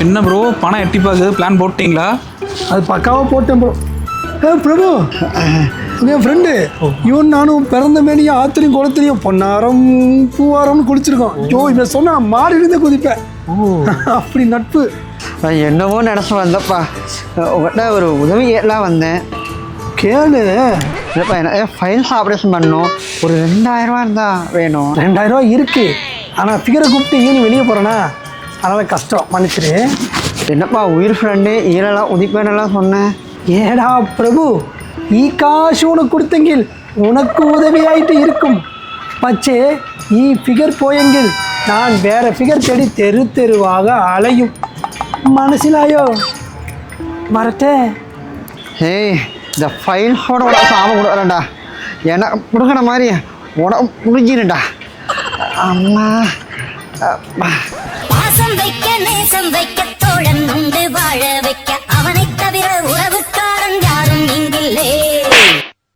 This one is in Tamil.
என்ன ப்ரோ பணம் எட்டி பார்க்குது பிளான் போட்டிங்களா? அது பக்காவாக போட்டேன் ப்ரோ. பிரபு என் ஃப்ரெண்டு இவன் நானும் பிறந்த மேலேயும் ஆற்றுலையும் குளத்துலையும் பொன்னாரம் பூவாரம்னு குளிச்சிருக்கோம். ஐயோ இவன் சொன்னா மாறிலிருந்தே குதிப்பேன். அப்படி நட்பு. நான் என்னவோ நினச்சி வந்தப்பா, உங்கள்கிட்ட ஒரு உதவி எல்லாம் வந்தேன். கேளு. இல்லைப்பா, எனக்கு ஃபைல்ஸ் ஆப்ரேஷன் பண்ணணும். ஒரு 2000 ரூபா இருந்தால் வேணும். 2000 ரூபா இருக்கு. ஆனால் ஃபிகரை கூப்பிட்டு ஈனி வெளியே போகிறேன்னா அதனால் கஷ்டம், மன்னிச்சிரு. என்னப்பா உயிர் ஃப்ரெண்டு ஈழெல்லாம் உதிப்பேனெல்லாம் சொன்னேன். ஏடா பிரபு, ஈ காசு உனக்கு கொடுத்தெங்கில் உனக்கு உதவியாயிட்டு இருக்கும். பச்சே ஈ ஃபிகர் போயெங்கில் நான் வேற ஃபிகர் தேடி தெரு தெருவாக அலையும். மனசிலாயோ வரட்டே. ஏய், இந்த ஃபைல்ஸோட சாம கொடுக்குறேன்டா. எனக்கு கொடுக்குற மாதிரி உனக்கு முடிஞ்சிருண்டா. அம்மா பாசம் வைக்க நேசம் வைக்க